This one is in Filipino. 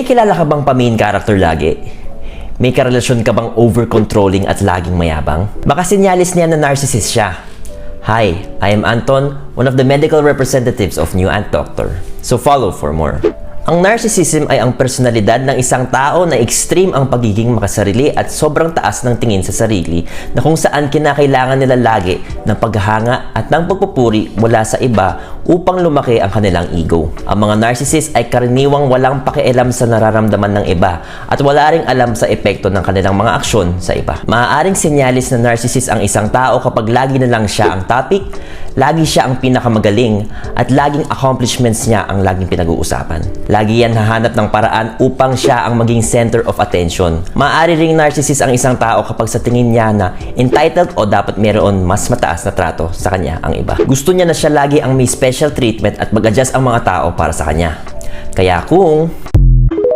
Kilala ka bang pa-main character lagi? May karelasyon ka bang over-controlling at laging mayabang? Baka sinyalis niya na narcissist siya. Hi, I am Anton, one of the medical representatives of New Ant Doctor. So follow for more. Ang narcissism ay ang personalidad ng isang tao na extreme ang pagiging makasarili at sobrang taas ng tingin sa sarili na kung saan kinakailangan nila lagi ng paghanga at ng pagpupuri mula sa iba upang lumaki ang kanilang ego. Ang mga narcissist ay karaniwang walang pakialam sa nararamdaman ng iba at wala ring alam sa epekto ng kanilang mga aksyon sa iba. Maaaring senyalis na narcissist ang isang tao kapag lagi na lang siya ang topic, lagi siya ang pinakamagaling at laging accomplishments niya ang laging pinag-uusapan. Lagi yan hahanap ng paraan upang siya ang maging center of attention. Maaari ring narcissist ang isang tao kapag sa tingin niya na entitled o dapat mayroon mas mataas na trato sa kanya ang iba. Gusto niya na siya lagi ang may special treatment at mag-adjust ang mga tao para sa kanya. Kaya kung